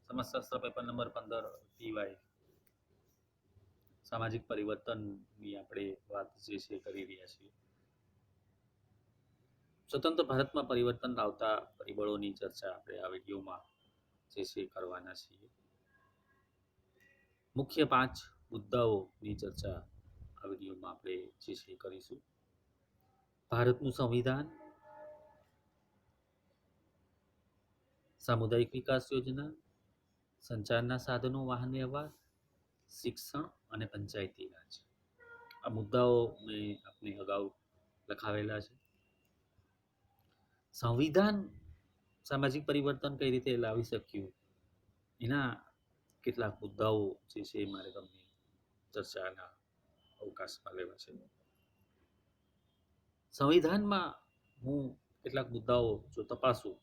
સમાજશાસ્ત્ર paper number 15 ટીવાય સામાજિક પરિવર્તનની આપણે વાત જે છે કરી રહ્યા છીએ. સ્વતંત્ર ભારતમાં પરિવર્તન લાવતા પરિબળોની ચર્ચા આપણે આ વિડીયોમાં જે છે કરવાના છીએ. મુખ્ય 5 મુદ્દાઓની ચર્ચા આ વિડીયોમાં આપણે જે છે કરીશું. ભારતનું સંવિધાન, સામુદાયિક વિકાસ યોજના, સંચારના સાધનો, વાહન વ્યવહાર, શિક્ષણ અને પંચાયતી રાજ. આ મુદ્દાઓ મેં આપને અગાઉ લખાવેલા છે. સંવિધાન સામાજિક પરિવર્તન કઈ રીતે લાવી શક્યું એના કેટલાક મુદ્દાઓ જે છે મારે તમને ચર્ચાના અવકાશમાં લેવા છે. સંવિધાનમાં હું કેટલાક મુદ્દાઓ જો તપાસું,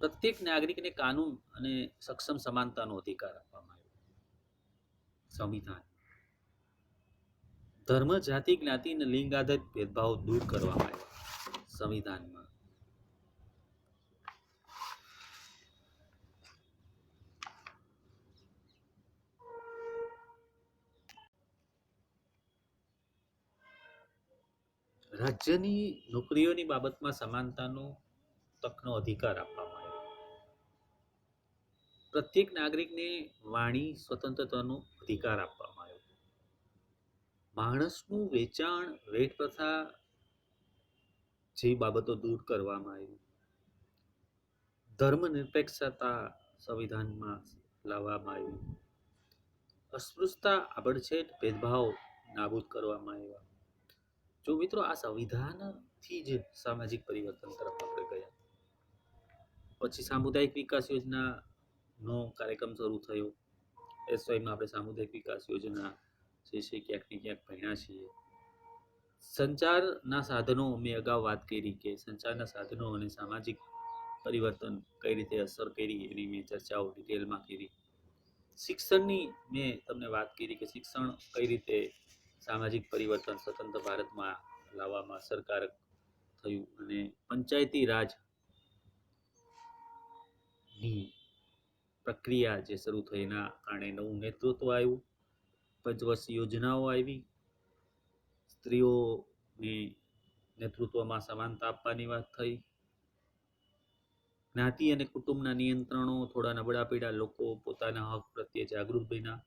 પ્રત્યેક નાગરિકને કાનૂન અને સક્ષમ સમાનતાનો અધિકાર આપવામાં આવ્યો. સંવિધાન ધર્મ, જાતિ, જ્ઞાતિ અને લિંગ આધારિત ભેદભાવ દૂર કરવામાં આવ્યા. સંવિધાનમાં રાજ્યની નોકરીઓની બાબતમાં સમાનતાનો તકનો અધિકાર આપવામાં આવ્યો. પ્રત્યેક નાગરિકને વાણી સ્વતંત્રતાનો અધિકાર આપવામાં આવ્યો. માણસનું વેચાણ, વેટ પ્રથા જે બાબતો દૂર કરવામાં આવી. ધર્મનિરપેક્ષતા સંવિધાનમાં લાવવામાં આવી. અસ્પૃશ્યતા, આબડછેટ, ભેદભાવ નાબૂદ કરવામાં આવ્યા. જો મિત્રો આ સંવિધાનથી જ સામાજિક પરિવર્તન તરફ આપણે ગયા. પછી સામુદાયિક વિકાસ યોજનાનો કાર્યક્રમ શરૂ થયો. એસવાયમાં આપણે સામુદાયિક વિકાસ યોજના જે છે ક્યાંક ને ક્યાંક ભણ્યા છીએ. સંચારના સાધનો મેં અગાઉ વાત કરી કે સંચારના સાધનો અને સામાજિક પરિવર્તન કઈ રીતે અસર કરી એની મેં ચર્ચાઓ ડિટેલમાં કરી. શિક્ષણની મેં તમને વાત કરી કે શિક્ષણ કઈ રીતે સામાજિક પરિવર્તન સ્વતંત્ર ભારતમાં લાવવામાં અસરકારક થયું. અને પંચાયતી રાજની પ્રક્રિયા જે શરૂ થઈ એના કારણે નવું નેતૃત્વ આવ્યું. પંચવર્ષીય યોજનાઓ આવી. સ્ત્રીઓની નેતૃત્વમાં સમાનતા આપવાની વાત થઈ. જ્ઞાતિ અને કુટુંબના નિયંત્રણો થોડા નબળા પડ્યા. લોકો પોતાના હક પ્રત્યે જાગૃત બન્યા.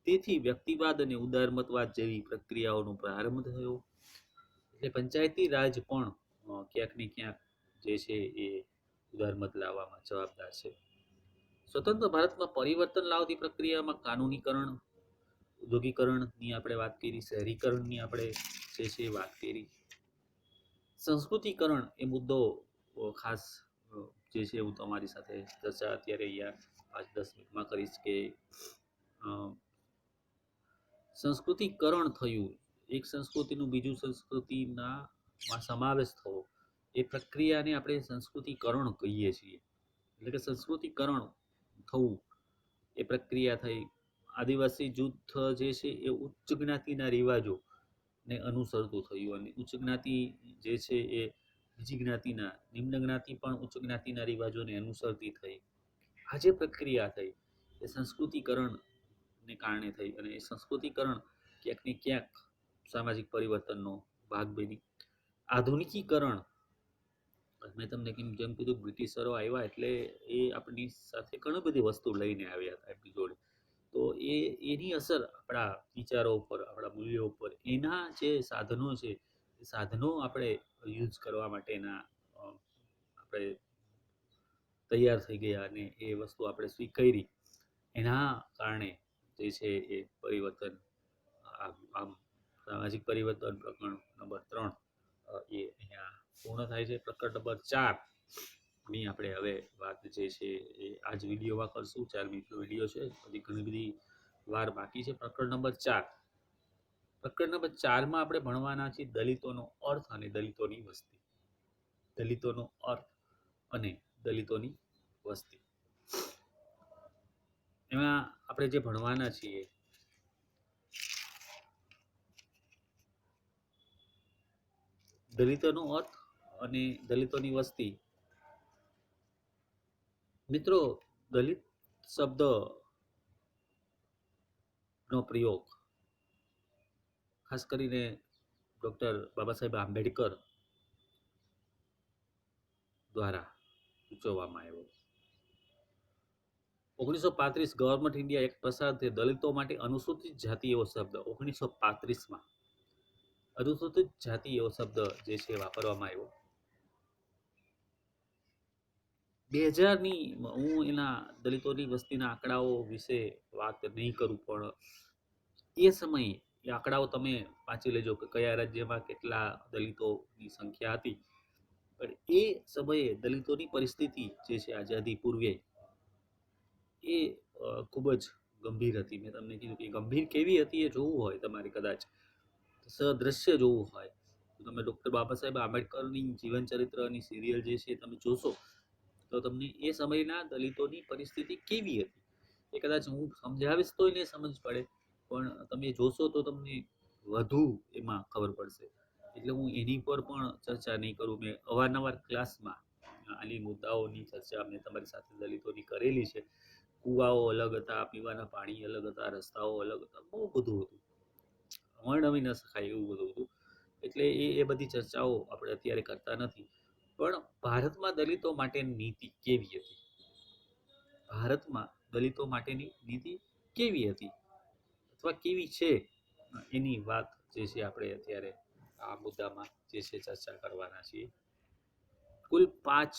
તેથી વ્યક્તિવાદ અને ઉદારમતવાદ જેવી પ્રક્રિયાઓનો પ્રારંભ થયો. એટલે પંચાયતી રાજ પણ ક્યાંક ને ક્યાંક જે છે એ ઉદારમત લાવવામાં જવાબદાર છે. સ્વતંત્ર ભારતમાં પરિવર્તન લાવતી પ્રક્રિયામાં કાનૂનીકરણ, ઉદ્યોગીકરણની આપણે વાત કરી, શહેરીકરણની આપણે જે છે વાત કરી. સંસ્કૃતિકરણ એ મુદ્દો ખાસ જે છે હું તમારી સાથે ચર્ચા અત્યારે અહીંયા 5-10 મિનિટમાં કરીશ કે સંસ્કૃતિકરણ થયું, એક સંસ્કૃતિનું બીજું સંસ્કૃતિમાં સમાવેશ થવો, એ પ્રક્રિયાને આપણે સંસ્કૃતિકરણ કહીએ છીએ. એટલે કે સંસ્કૃતિકરણ થવું એ પ્રક્રિયા થઈ. આદિવાસી જૂથ જે છે એ ઉચ્ચ જ્ઞાતિના રિવાજો ને અનુસરતું થયું. અને ઉચ્ચ જ્ઞાતિ જે છે એ બીજી જ્ઞાતિના, નિમ્ન જ્ઞાતિ પણ ઉચ્ચ જ્ઞાતિના રિવાજોને અનુસરતી થઈ. આ જે પ્રક્રિયા થઈ એ સંસ્કૃતિકરણને કારણે થઈ. અને એ સંસ્કૃતિકરણ ક્યાંક ને ક્યાંક સામાજિક પરિવર્તનનો ભાગ બની. આધુનિકીકરણ મેં તમને જેમ કીધું, બ્રિટિશરો આવ્યા એટલે એ આપણી સાથે ઘણી બધી વસ્તુ લઈને આવ્યા હતા આપણી જોડે. તો એની અસર આપણા વિચારો ઉપર, આપણા મૂલ્યો ઉપર, એના જે સાધનો છે એ સાધનો આપણે યુઝ કરવા માટેના આપણે તૈયાર થઈ ગયા અને એ વસ્તુ આપણે સ્વીકારી. એના કારણે જે છે એ પરિવર્તન આમ સામાજિક પરિવર્તન પ્રકરણ નંબર 3 એ અહીંયા પૂર્ણ થાય છે. પ્રકરણ નંબર 4 ની આપણે હવે વાત જે છે એ આજ વિડીયોમાં કરશું. 4 મિનિટનો વિડીયો છે, હજી ઘણી બધી વાર બાકી છે. પ્રકરણ નંબર 4. પ્રકરણ નંબર 4માં આપણે ભણવાના છીએ દલિતોનો અર્થ અને દલિતોની વસ્તી. દલિતોનો અર્થ અને દલિતોની વસ્તી. એમાં આપણે જે ભણવાના છીએ દલિતોનો અર્થ અને દલિતોની વસ્તી. મિત્રો, દલિત શબ્દનો પ્રયોગ ખાસ કરીને ડૉક્ટર બાબા સાહેબ આંબેડકર દ્વારા સૂચવવામાં આવ્યો. 1935 ગવર્મેન્ટ ઇન્ડિયા એક્ટ પસાર થયો. દલિતો માટે અનુસૂચિત જાતિ એવો શબ્દ 1935માં અનુસૂચિત જાતિ એવો શબ્દ જે છે વાપરવામાં આવ્યો. 2000ની હું એના દલિતોની વસ્તીના આંકડાઓ વિશે વાત નહીં કરું, પણ એ સમયે એ આંકડાઓ તમે વાંચી લેજો કે કયા રાજ્યમાં કેટલા દલિતોની સંખ્યા હતી. પણ એ સમયે દલિતોની પરિસ્થિતિ જે છે આઝાદી પૂર્વે એ ખૂબ જ ગંભીર હતી. મેં તમને કીધું કે ગંભીર કેવી હતી એ જોવું હોય, તમારે કદાચ સદ્રશ્ય જોવું હોય તો તમે ડૉક્ટર બાબા સાહેબ આંબેડકરની જીવન ચરિત્રની સિરિયલ જે છે તમે જોશો તો તમને એ સમયના દલિતોની પરિસ્થિતિ કેવી હતી એ કદાચ હું સમજાવીશ તોય નહીં સમજ પડે, પણ તમે જોશો તો તમને વધુ એમાં ખબર પડશે. એટલે હું એની પર પણ ચર્ચા નહીં કરું. મેં અવારનવાર ક્લાસમાં આની મુદ્દાઓની ચર્ચા મેં તમારી સાથે દલિતોની કરેલી છે. કૂવાઓ અલગ હતા, પીવાના પાણી અલગ હતા, રસ્તાઓ અલગ હતા, બહુ બધું હતું, વર્ણવી ન શકાય એવું બધું હતું. એટલે એ બધી ચર્ચાઓ આપણે અત્યારે કરતા નથી. પણ ભારતમાં દલિતો માટેની નીતિ કેવી હતી, ભારતમાં દલિતો માટેની નીતિ કેવી હતી અથવા કેવી છે, એની વાત જે છે આપણે અત્યારે આ મુદ્દામાં જે છે ચર્ચા કરવાના છીએ. કુલ 5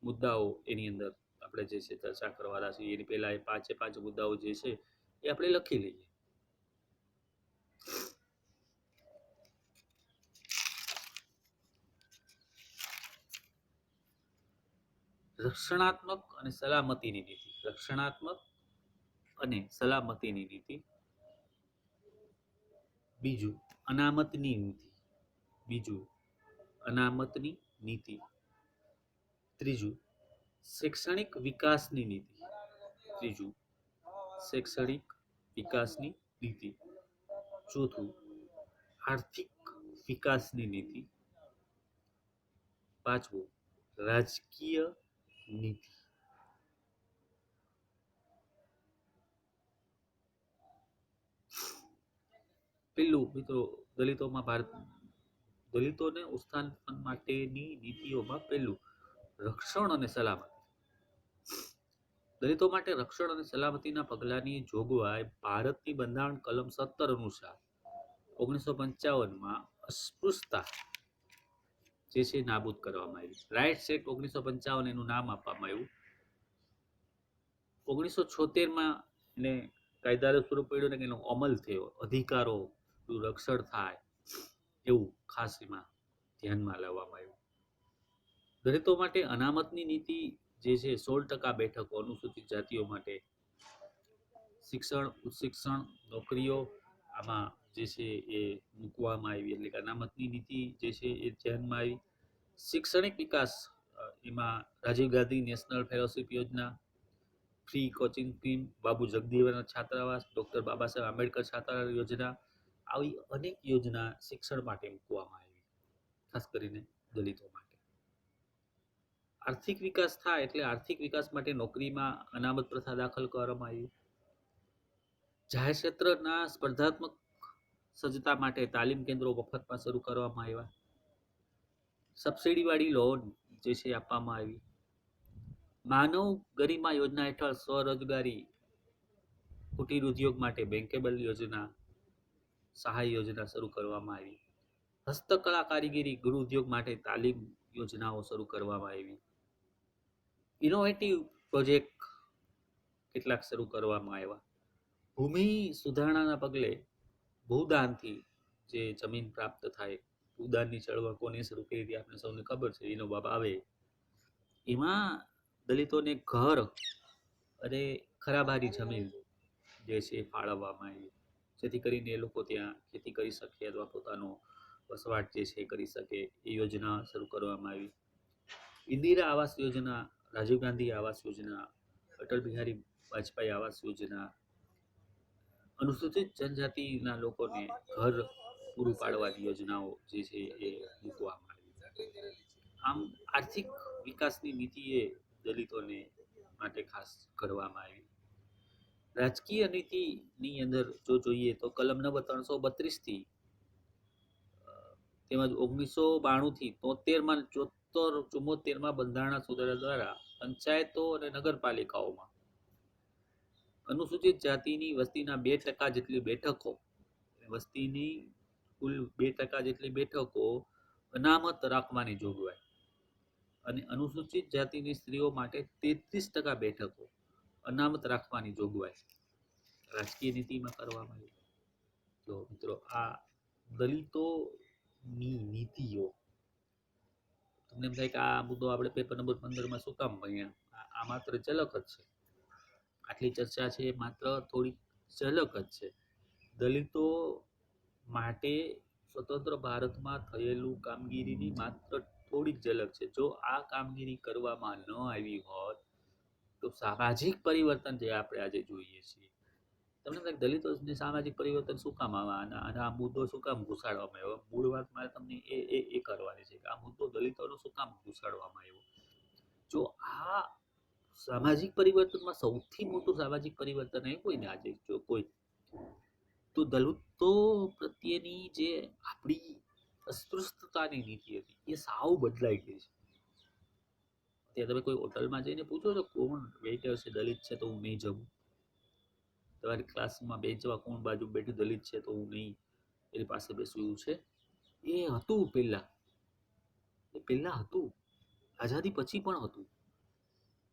મુદ્દાઓ એની અંદર આપણે જે છે ચર્ચા કરવાના છીએ. એની પહેલા એ 5 મુદ્દાઓ જે છે એ આપણે લખી લઈએ. રક્ષણાત્મક અને સલામતીની નીતિ. રક્ષણાત્મક અને સલામતીની નીતિ. બીજું અનામતની નીતિ. બીજું અનામતની નીતિ. ત્રીજું શૈક્ષણિક વિકાસની નીતિ. ત્રીજું શૈક્ષણિક વિકાસની નીતિ. ચોથું આર્થિક વિકાસની નીતિ. પાંચમું રાજકીય નીતિ. પેલું મિત્રો, દલિતોને ઉત્થાન માટેની નીતિઓમાં પહેલું રક્ષણ અને સલામતી. દલિતો માટે રક્ષણ અને સલામતીના પગલાંની જોગવાઈ ભારતની બંધારણ કલમ 17 અનુસાર 1955માં અસ્પૃશ્યતા જે છે નાબૂદ કરવામાં આવી. રાઇટ્સ એક્ટ 1955 એનું નામ આપવામાં આવ્યું. 1976માં એને કાયદાનું સ્વરૂપ પડ્યું ને કે એનો અમલ થયો, અધિકારોનું રક્ષણ થાય એવું ખાસ એમાં ધ્યાનમાં લાવવામાં આવ્યું. દલિતો માટે અનામતની નીતિ જે છે 16% બેઠકો અનુસૂચિત જાતિઓ માટે, શિક્ષણ, ઉચ્ચ શિક્ષણ, નોકરીઓ આમાં જે છે એ મૂકવામાં આવી. એટલે કે અનામતની નીતિ જે છે એ ધ્યાનમાં આવી. શૈક્ષણિક વિકાસ એમાં રાજીવ ગાંધી નેશનલ ફેલોશિપ યોજના, free coaching scheme, Babu Jagjivan છાત્રાવાસ, ડૉક્ટર બાબા સાહેબ આંબેડકર છાત્રાલય યોજના, આવી અનેક યોજના શિક્ષણ માટે મૂકવામાં આવી, ખાસ કરીને દલિતો માટે. આર્થિક વિકાસ થાય એટલે આર્થિક વિકાસ માટે નોકરીમાં અનામત પ્રથા દાખલ કરવામાં આવી. જાહેર ક્ષેત્રના સ્પર્ધાત્મક સજ્જતા માટે તાલીમ કેન્દ્રો મફતમાં શરૂ કરવામાં આવ્યા. સબસિડીવાળી લોન જે છે આપવામાં આવી. માનવ ગરિમા યોજના હેઠળ સ્વરોજગારી કુટીર ઉદ્યોગ માટે બેંકેબલ યોજના, સહાય યોજના શરૂ કરવામાં આવી. હસ્તકળા કારીગરી ગૃહ ઉદ્યોગ માટે તાલીમ યોજનાઓ શરૂ કરવામાં આવી. ઇનોવેટિવ પ્રોજેક્ટ કેટલાક શરૂ કરવામાં આવ્યા. ભૂમિ સુધારણાના પગલે ભૂદાનથી જે જમીન પ્રાપ્ત થાય, ભૂદાનની ચળવળ કોને શરૂ કરી હતી આપણે સૌને ખબર છે, વિનોબા ભાવે. એમાં દલિતોને ઘર અને ખરાબારી જમીન જે છે ફાળવવામાં આવી, જેથી કરીને એ લોકો ત્યાં ખેતી કરી શકે અથવા પોતાનો વસવાટ જે છે કરી શકે. એ યોજના શરૂ કરવામાં આવી. ઇન્દિરા આવાસ યોજના, રાજીવ ગાંધી આવાસ યોજના, અટલ બિહારી વાજપેયી આવાસ યોજના, અનુસૂચિત જનજાતિના લોકોને ઘર પૂરું પાડવાની યોજનાઓ જે છે એ મૂકવામાં આવી. આમ આર્થિક વિકાસની નીતિએ દલિતોને માટે ખાસ ઘડવામાં આવી. રાજકીય નીતિની અંદર જો જોઈએ તો કલમ નંબર 332 થી તેમજ 1992 થી 74માં બંધારણના સુધારા દ્વારા પંચાયતો અને નગરપાલિકાઓમાં અનુસૂચિત જાતિની વસ્તીના 2% જેટલી બેઠકો, વસ્તીની કુલ 2% જેટલી બેઠકો અનામત રાખવાની જોગવાઈ અને અનુસૂચિત જાતિની સ્ત્રીઓ માટે 33% બેઠકો અનામત રાખવાની જોગવાઈ રાજકીય નીતિમાં કરવામાં આવી. તો મિત્રો આ દલિતોની નીતિઓ, તમને એમ થાય કે આ મુદ્દો આપણે પેપર નંબર 15માં શું કામ ભણ્યા? આ માત્ર ઝલક જ છે. આટલી ચર્ચા છે એ માત્ર થોડી ઝલક જ છે. દલિતો માટે સ્વતંત્ર ભારતમાં થયેલું કામગીરીની માત્ર થોડીક ઝલક છે. જો આ કામગીરી કરવામાં ન આવી હોત તો સામાજિક પરિવર્તન જે આપણે આજે જોઈએ છીએ, તમને દલિતોને સામાજિક પરિવર્તન શું કામ અને આ મુદ્દો શું કામ ઘુસાડવામાં આવ્યો? મૂળ વાત મારે તમને એ કરવાની છે કે આ મુદ્દો દલિતોનો શું કામ ઘુસાડવામાં આવ્યો? જો આ સામાજિક પરિવર્તનમાં સૌથી મોટું સામાજિક પરિવર્તન એ કોઈ ને આજે જો કોઈ તો દલિતો પ્રત્યેની જે આપણી અસ્પૃશ્યતાની નીતિ હતી એ સાવ બદલાઈ ગઈ છે. ત્યાં તમે કોઈ હોટલમાં જઈને પૂછો છો કોણ વેઇટર છે દલિત છે તો હું નહીં જમું. તમારી ક્લાસમાં બેન્ચમાં કોણ બાજુ બેઠું દલિત છે તો હું નહીં એની પાસે બેસું એવું છે. એ હતું પહેલા હતું, આઝાદી પછી પણ હતું.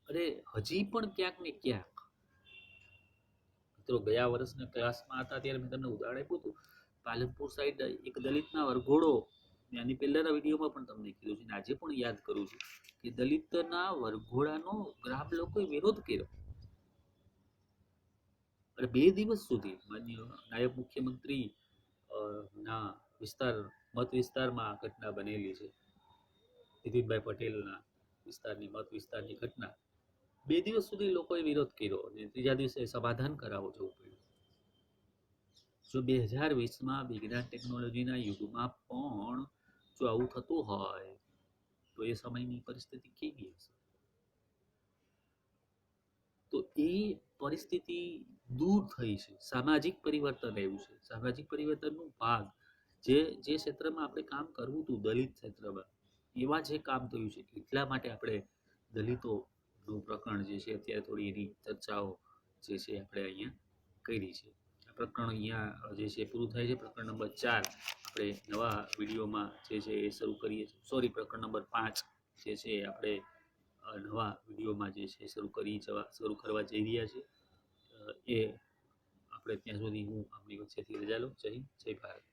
અરે હજી પણ ક્યાંક ને ક્યાંક મિત્રો ગયા વર્ષના ક્લાસમાં હતા ત્યારે મેં તમને ઉદાહરણ આપ્યું હતું. પાલનપુર સાઈડ એક દલિતના વરઘોડો, મેં આની પહેલાના વિડીયોમાં પણ તમને કીધું છે, આજે પણ યાદ કરું છું કે દલિતના વરઘોડાનો ગ્રામ લોકોએ વિરોધ કર્યો અને 2 દિવસ સુધી માન્ય નાયબ મુખ્યમંત્રી ના મત વિસ્તારમાં આ ઘટના બનેલી છે. નીતિનભાઈ પટેલના મત વિસ્તારની ઘટના. 2 દિવસ સુધી લોકોએ વિરોધ કર્યો અને ત્રીજા દિવસે સમાધાન કરાવવું જવું પડ્યું. જો 2020માં વિજ્ઞાન ટેકનોલોજીના યુગમાં પણ જો આવું થતું હોય તો એ સમયની પરિસ્થિતિ કેવી હશે? તો એ પરિસ્થિતિ દૂર થઈ છે. સામાજિક પરિવર્તન આવ્યું છે. સામાજિક પરિવર્તનનું ભાગ જે ક્ષેત્રમાં આપણે કામ કરવું હતું દલિત ક્ષેત્રમાં, એવા જે કામ થયું છે. એટલા માટે આપણે દલિતોનું પ્રકરણ જે છે અત્યારે થોડી એની ચર્ચાઓ જે છે આપણે અહીંયા કરી છે. આ પ્રકરણ અહીંયા જે છે પૂરું થાય છે. પ્રકરણ નંબર 4 આપણે નવા વિડીયોમાં જે છે એ શરૂ કરીએ છીએ. સોરી, પ્રકરણ નંબર 5 જે છે આપણે નવા વિડીયોમાં જે છે શરૂ કરવા જઈ રહ્યા છે. એ આપણે ત્યાં સુધી હું આપની વચ્ચેથી રજા લઉં. જય હિન્દ, જય ભારત.